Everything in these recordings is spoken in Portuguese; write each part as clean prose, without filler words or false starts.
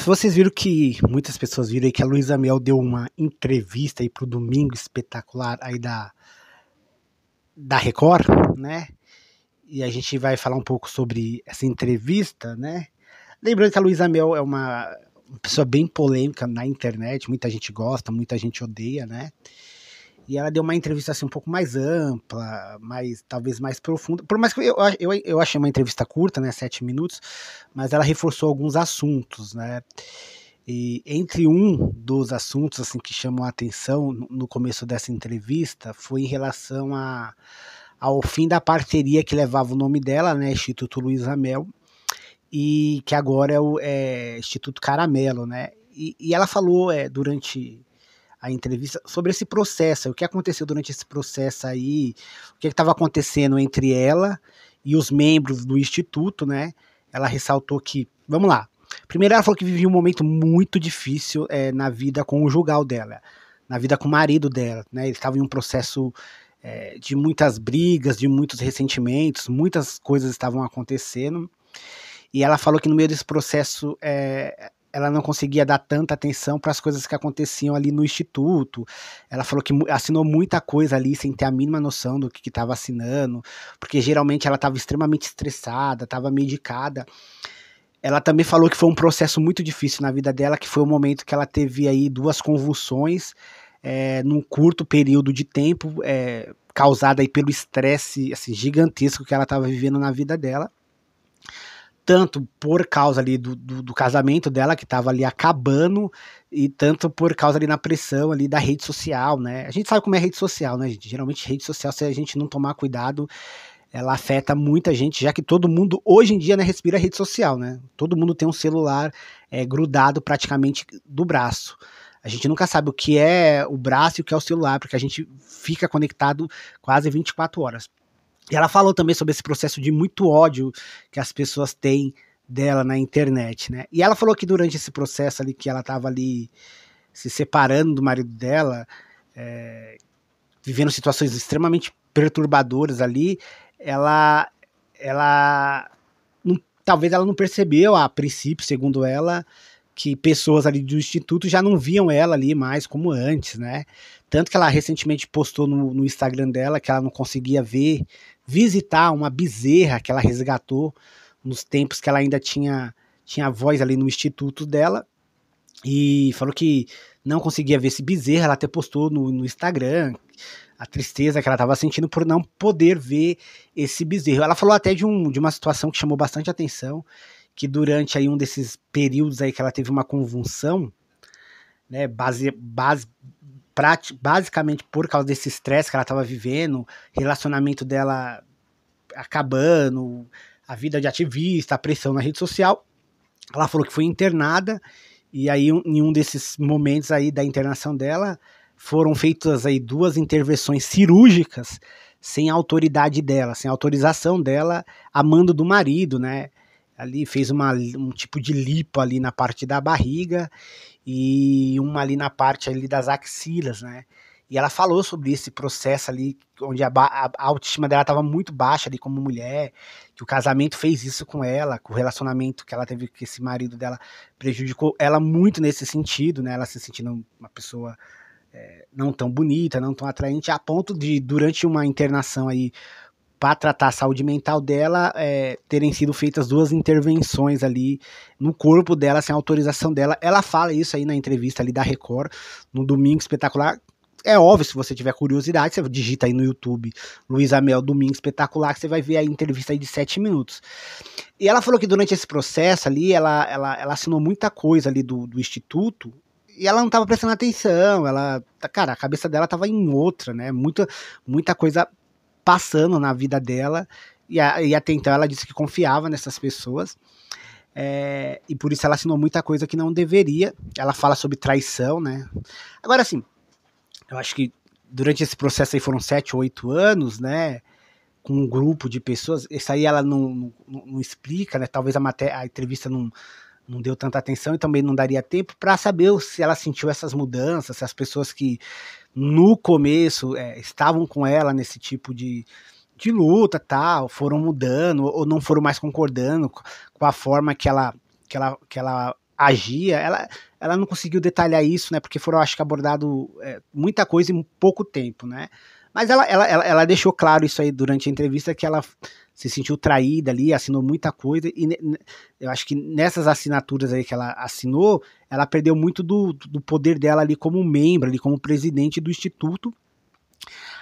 Vocês viram que muitas pessoas viram aí que a Luísa Mel deu uma entrevista aí pro Domingo Espetacular aí da Record, né? E a gente vai falar um pouco sobre essa entrevista, né? Lembrando que a Luísa Mel é uma pessoa bem polêmica na internet, muita gente gosta, muita gente odeia, né? E ela deu uma entrevista assim um pouco mais ampla, talvez mais profunda. Por mais que eu achei uma entrevista curta, né, 7 minutos, mas ela reforçou alguns assuntos, né? E entre um dos assuntos assim que chamou a atenção no começo dessa entrevista foi em relação ao fim da parceria que levava o nome dela, né, Instituto Luísa Mel, e que agora é Instituto Caramelo, né? E ela falou durante a entrevista sobre esse processo, o que aconteceu durante esse processo aí, o que estava acontecendo entre ela e os membros do Instituto, né? Ela ressaltou que, vamos lá, primeiro ela falou que vivia um momento muito difícil na vida conjugal dela, na vida com o marido dela, né? Ele estava em um processo de muitas brigas, de muitos ressentimentos, muitas coisas estavam acontecendo, e ela falou que no meio desse processo ela não conseguia dar tanta atenção para as coisas que aconteciam ali no instituto. Ela falou que assinou muita coisa ali sem ter a mínima noção do que estava assinando, porque geralmente ela estava extremamente estressada, estava medicada. Ela também falou que foi um processo muito difícil na vida dela, que foi o momento que ela teve aí 2 convulsões num curto período de tempo, causada aí pelo estresse assim, gigantesco que ela estava vivendo na vida dela, tanto por causa ali do casamento dela, que estava ali acabando, e tanto por causa ali na pressão ali da rede social, né? A gente sabe como é rede social, né, gente? Geralmente rede social, se a gente não tomar cuidado, ela afeta muita gente, já que todo mundo, hoje em dia, né, respira rede social, né? Todo mundo tem um celular grudado praticamente do braço. A gente nunca sabe o que é o braço e o que é o celular, porque a gente fica conectado quase 24 horas. E ela falou também sobre esse processo de muito ódio que as pessoas têm dela na internet, né? E ela falou que durante esse processo ali, que ela estava ali se separando do marido dela, vivendo situações extremamente perturbadoras ali, ela talvez ela não percebeu a princípio, segundo ela, que pessoas ali do instituto já não viam ela ali mais como antes, né? Tanto que ela recentemente postou no Instagram dela que ela não conseguia visitar uma bezerra que ela resgatou nos tempos que ela ainda tinha voz ali no instituto dela, e falou que não conseguia ver esse bezerro. Ela até postou no Instagram a tristeza que ela estava sentindo por não poder ver esse bezerro. Ela falou até de uma situação que chamou bastante atenção, que durante aí um desses períodos aí que ela teve uma convulsão, né, basicamente por causa desse estresse que ela estava vivendo, relacionamento dela acabando, a vida de ativista, a pressão na rede social, ela falou que foi internada, e aí em um desses momentos aí da internação dela, foram feitas aí 2 intervenções cirúrgicas sem a autoridade dela, sem a autorização dela, a mando do marido, né? Ali fez um tipo de lipo ali na parte da barriga e uma ali na parte ali das axilas, né? E ela falou sobre esse processo ali, onde a autoestima dela estava muito baixa ali como mulher, que o casamento fez isso com ela, que o relacionamento que ela teve com esse marido dela prejudicou ela muito nesse sentido, né? Ela se sentindo uma pessoa não tão bonita, não tão atraente, a ponto de, durante uma internação aí para tratar a saúde mental dela, terem sido feitas 2 intervenções ali no corpo dela, sem autorização dela. Ela fala isso aí na entrevista ali da Record, no Domingo Espetacular. É óbvio, se você tiver curiosidade, você digita aí no YouTube Luísa Mel Domingo Espetacular, que você vai ver a entrevista aí de 7 minutos. E ela falou que durante esse processo ali, ela assinou muita coisa ali do Instituto, e ela não estava prestando atenção, cara, a cabeça dela estava em outra, né? Muita coisa passando na vida dela, e até então ela disse que confiava nessas pessoas, e por isso ela assinou muita coisa que não deveria. Ela fala sobre traição, né? Agora, assim, eu acho que durante esse processo aí foram 7 ou 8 anos, né? Com um grupo de pessoas, isso aí ela não explica, né? Talvez a entrevista não deu tanta atenção, e também não daria tempo para saber se ela sentiu essas mudanças, se as pessoas que no começo estavam com ela nesse tipo de luta, tal, foram mudando ou não foram mais concordando com a forma que ela agia, ela não conseguiu detalhar isso, né? Porque foram, acho que, abordado muita coisa em pouco tempo, né? Mas ela deixou claro isso aí durante a entrevista, que ela se sentiu traída ali, assinou muita coisa, e eu acho que nessas assinaturas aí que ela assinou, ela perdeu muito do poder dela ali como membro, ali como presidente do Instituto,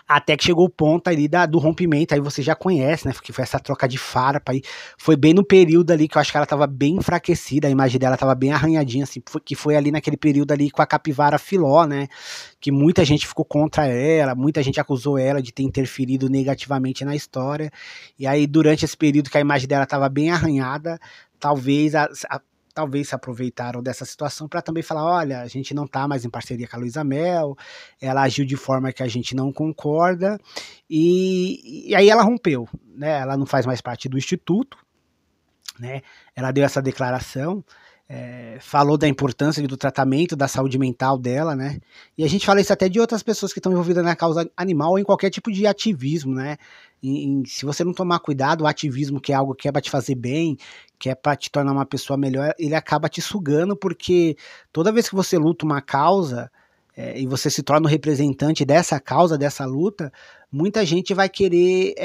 até que chegou o ponto ali do rompimento, aí você já conhece, né, que foi essa troca de farpa aí, foi bem no período ali que eu acho que ela tava bem enfraquecida, a imagem dela tava bem arranhadinha, assim, que foi ali naquele período ali com a Capivara Filó, né, que muita gente ficou contra ela, muita gente acusou ela de ter interferido negativamente na história, e aí durante esse período que a imagem dela tava bem arranhada, talvez talvez se aproveitaram dessa situação para também falar, olha, a gente não está mais em parceria com a Luísa Mel, ela agiu de forma que a gente não concorda, e aí ela rompeu, né? Ela não faz mais parte do Instituto, né? Ela deu essa declaração, falou da importância do tratamento da saúde mental dela, né? E a gente fala isso até de outras pessoas que estão envolvidas na causa animal ou em qualquer tipo de ativismo, né? Se você não tomar cuidado, o ativismo, que é algo que é para te fazer bem, que é para te tornar uma pessoa melhor, ele acaba te sugando, porque toda vez que você luta uma causa, e você se torna o representante dessa causa, dessa luta, muita gente vai querer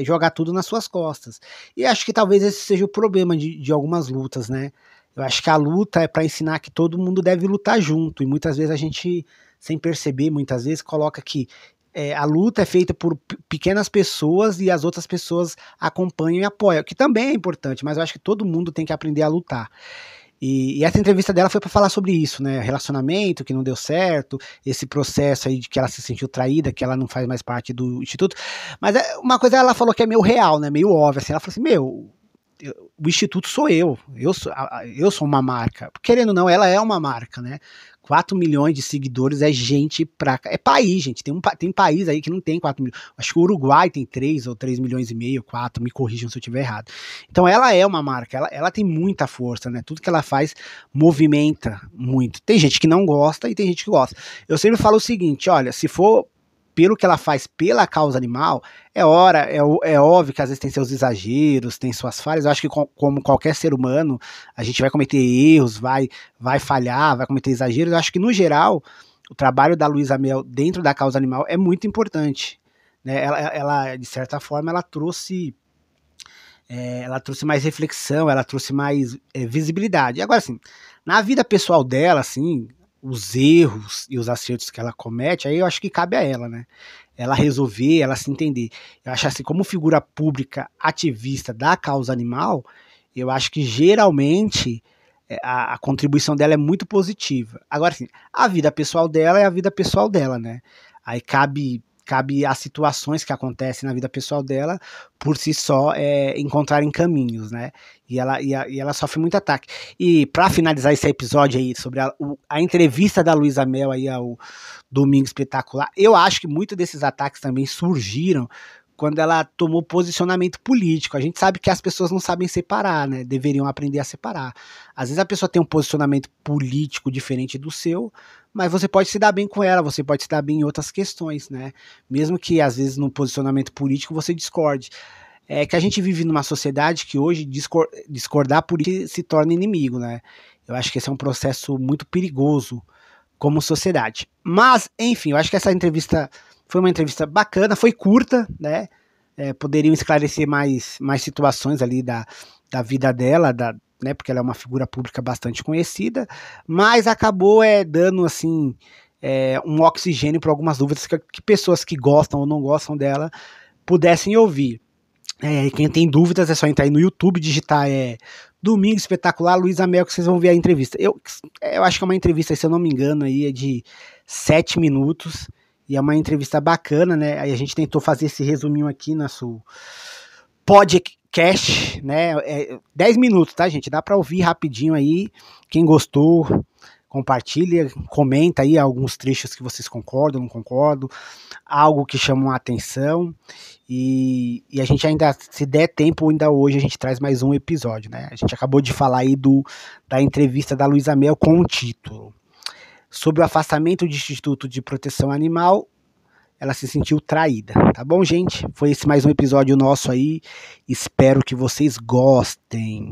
jogar tudo nas suas costas. E acho que talvez esse seja o problema de algumas lutas, né? Eu acho que a luta é para ensinar que todo mundo deve lutar junto, e muitas vezes a gente, sem perceber, muitas vezes coloca que a luta é feita por pequenas pessoas e as outras pessoas acompanham e apoiam, que também é importante, mas eu acho que todo mundo tem que aprender a lutar. E essa entrevista dela foi para falar sobre isso, né? Relacionamento que não deu certo, esse processo aí de que ela se sentiu traída, que ela não faz mais parte do Instituto. Mas uma coisa ela falou que é meio real, né? Meio óbvia. Assim, ela falou assim: o Instituto sou eu sou uma marca. Querendo ou não, ela é uma marca, né? 4 milhões de seguidores é gente pra... É país, gente. Tem país aí que não tem 4 milhões. Acho que o Uruguai tem 3 ou 3 milhões e meio, 4, me corrijam se eu estiver errado. Então ela é uma marca, ela tem muita força, né? Tudo que ela faz movimenta muito. Tem gente que não gosta e tem gente que gosta. Eu sempre falo o seguinte, olha, se for pelo que ela faz pela causa animal, é óbvio que às vezes tem seus exageros, tem suas falhas. Eu acho que como qualquer ser humano, a gente vai cometer erros, vai falhar, vai cometer exageros. Eu acho que no geral, o trabalho da Luísa Mel dentro da causa animal é muito importante, né? Ela de certa forma, ela trouxe mais reflexão, ela trouxe mais visibilidade. Agora, assim, na vida pessoal dela, assim, os erros e os acertos que ela comete, aí eu acho que cabe a ela, né? Ela resolver, ela se entender. Eu acho assim, como figura pública ativista da causa animal, eu acho que geralmente a contribuição dela é muito positiva. Agora, assim, a vida pessoal dela é a vida pessoal dela, né? Aí cabe as situações que acontecem na vida pessoal dela por si só encontrarem caminhos, né? E ela sofre muito ataque. E para finalizar esse episódio aí sobre a entrevista da Luísa Mel aí ao Domingo Espetacular, eu acho que muitos desses ataques também surgiram quando ela tomou posicionamento político. A gente sabe que as pessoas não sabem separar, né? Deveriam aprender a separar. Às vezes a pessoa tem um posicionamento político diferente do seu, mas você pode se dar bem com ela, você pode se dar bem em outras questões, né? Mesmo que às vezes no posicionamento político você discorde. É que a gente vive numa sociedade que hoje discordar político se torna inimigo, né? Eu acho que esse é um processo muito perigoso como sociedade. Mas, enfim, eu acho que essa entrevista foi uma entrevista bacana, foi curta, né? Poderiam esclarecer mais situações ali da vida dela, né? Porque ela é uma figura pública bastante conhecida, mas acabou dando assim um oxigênio para algumas dúvidas que pessoas que gostam ou não gostam dela pudessem ouvir. Quem tem dúvidas é só entrar aí no YouTube, digitar Domingo Espetacular, Luísa Mel, que vocês vão ver a entrevista. Eu acho que é uma entrevista, se eu não me engano, aí é de 7 minutos, e é uma entrevista bacana, né? Aí a gente tentou fazer esse resuminho aqui no nosso podcast, né? 10 minutos, tá, gente? Dá pra ouvir rapidinho aí. Quem gostou, compartilha, comenta aí alguns trechos que vocês concordam, não concordam, algo que chama a atenção. E a gente ainda, se der tempo, ainda hoje a gente traz mais um episódio, né? A gente acabou de falar aí da entrevista da Luísa Mel com o título sobre o afastamento do Instituto de Proteção Animal. Ela se sentiu traída, tá bom, gente? Foi esse mais um episódio nosso aí. Espero que vocês gostem.